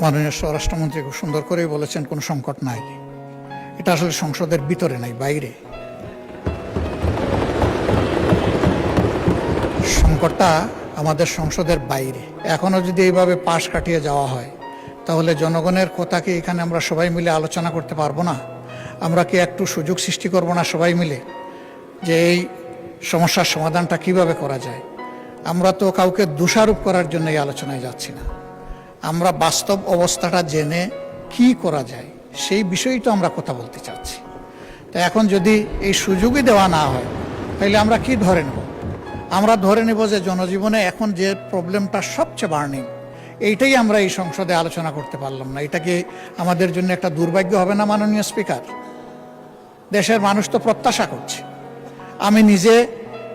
মাননীয় স্বরাষ্ট্রমন্ত্রী খুব সুন্দর করেই বলেছেন, কোনো সংকট নাই। এটা আসলে সংসদের ভিতরে নাই, বাইরে। সংকটটা আমাদের সংসদের বাইরে। এখনো যদি এইভাবে পাশ কাটিয়ে যাওয়া হয়, তাহলে জনগণের কথা কি এখানে আমরা সবাই মিলে আলোচনা করতে পারবো না? আমরা কি একটু সুযোগ সৃষ্টি করব না সবাই মিলে, যে এই সমস্যার সমাধানটা কিভাবে করা যায়? আমরা তো কাউকে দোষারোপ করার জন্য এই আলোচনায় যাচ্ছি না। আমরা বাস্তব অবস্থাটা জেনে কি করা যায় সেই বিষয়েই তো আমরা কথা বলতে চাচ্ছি। তো এখন যদি এই সুযোগই দেওয়া না হয়, তাহলে আমরা কি ধরে নেব? আমরা ধরে নেব যে জনজীবনে এখন যে প্রবলেমটা সবচেয়ে বার্নিং, এইটাই আমরা এই সংসদে আলোচনা করতে পারলাম না। এটা কি আমাদের জন্য একটা দুর্ভাগ্য হবে না মাননীয় স্পিকার? দেশের মানুষ তো প্রত্যাশা করছে। আমি নিজে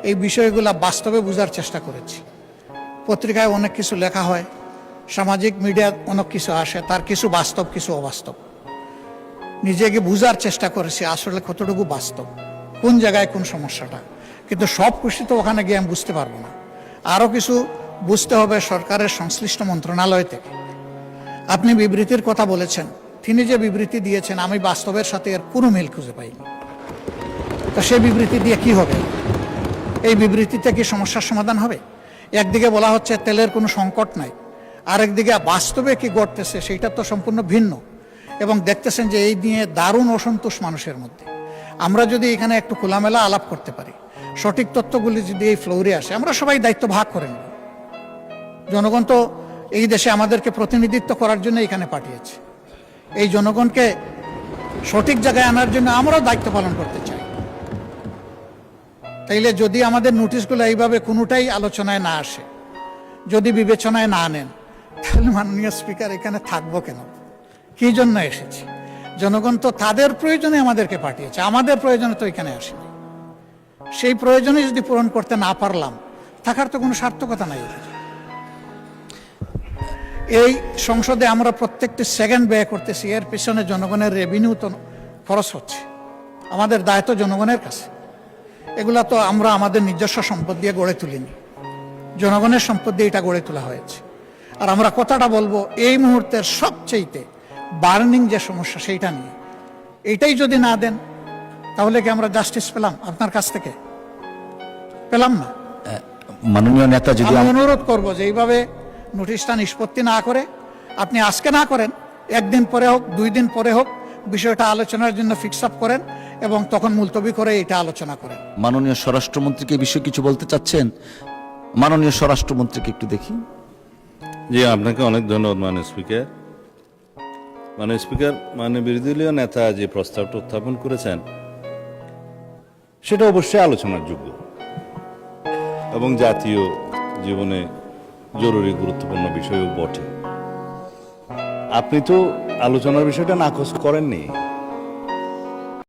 এই বিষয়গুলো বাস্তবে বোঝার চেষ্টা করেছি। পত্রিকায় অনেক কিছু লেখা হয়, সামাজিক মিডিয়ায় অনেক কিছু আসে, তার কিছু বাস্তব কিছু অবাস্তব। নিজেকে বোঝার চেষ্টা করেছি আসলে কতটুকু বাস্তব, কোন জায়গায় কোন সমস্যাটা। কিন্তু সব কিছু তো ওখানে গিয়ে আমি বুঝতে পারবো না। আরও কিছু বুঝতে হবে সরকারের সংশ্লিষ্ট মন্ত্রণালয় থেকে। আপনি বিবৃতির কথা বলেছেন, তিনি যে বিবৃতি দিয়েছেন আমি বাস্তবের সাথে এর কোনো মিল খুঁজে পাইনি। তো সেই বিবৃতি দিয়ে কি হবে? এই বিবৃতিতে কি সমস্যার সমাধান হবে? একদিকে বলা হচ্ছে তেলের কোনো সংকট নাই, আরেকদিকে বাস্তবে কি ঘটতেছে সেইটা তো সম্পূর্ণ ভিন্ন। এবং দেখতেছেন যে এই নিয়ে দারুণ অসন্তোষ মানুষের মধ্যে। আমরা যদি এখানে একটু খোলামেলা আলাপ করতে পারি, সঠিক তথ্যগুলি যদি এই ফ্লোরে আসে, আমরা সবাই দায়িত্ব ভাগ করে নেব। জনগণ তো এই দেশে আমাদেরকে প্রতিনিধিত্ব করার জন্য এখানে পাঠিয়েছে। এই জনগণকে সঠিক জায়গায় আনার জন্য আমরাও দায়িত্ব পালন করতে চাই। তাইলে যদি আমাদের নোটিশগুলো এইভাবে কোনোটাই আলোচনায় না আসে, যদি বিবেচনায় না নেন, তাহলে মাননীয় স্পিকার এখানে থাকবো কেন? কি জন্য এসেছি? জনগণ তো তাদের প্রয়োজনে আমাদেরকে পাঠিয়েছে, আমাদের প্রয়োজনে তো এখানে আসেনি। সেই প্রয়োজনে যদি পূরণ করতে না পারলাম, থাকার তো কোনো সার্থকতা নাই। এই সংসদে আমরা প্রত্যেকটি সেকেন্ড ব্যয় করতেছি, এর পিছনে জনগণের রেভিনিউ তো খরচ হচ্ছে। আমাদের দায়িত্ব জনগণের কাছে। এগুলা তো আমরা আমাদের নিজস্ব সম্পদ দিয়ে গড়ে তুলিনি, জনগণের সম্পদ দিয়ে এটা গড়ে তোলা হয়েছে। আর আমরা কথাটা বলবো এই মুহূর্তের সবচেয়ে বার্নিং যে সমস্যা সেইটা নিয়ে। এইটাই যদি না দেন, তাহলে কি আমরা জাস্টিস পেলাম আপনার কাছ থেকে? পেলাম না। মাননীয় নেতা, যদি আমি অনুরোধ করবো যে এইভাবে নোটিশটা নিষ্পত্তি না করে, আপনি আজকে না করেন, একদিন পরে হোক, 2 দিন পরে হোক, বিষয়টা আলোচনার জন্য ফিক্স আপ করেন এবং তখন মুলতবি করে এটা আলোচনা করেন। মাননীয় স্বরাষ্ট্রমন্ত্রীকে এই বিষয়ে কিছু বলতে চাচ্ছেন? মাননীয় স্বরাষ্ট্রমন্ত্রীকে একটু দেখি। জি, আপনাকে অনেক ধন্যবাদ মাননীয় স্পিকার। মাননীয় স্পিকার, মাননীয় বিরোধী দলীয় নেতা যে প্রস্তাবটা উত্থাপন করেছেন সেটা অবশ্যই আলোচনার যোগ্য এবং জাতীয় জীবনে জরুরি গুরুত্বপূর্ণ বিষয়ও বটে। আপনি তো আলোচনার বিষয়টা নাকচ করেননি।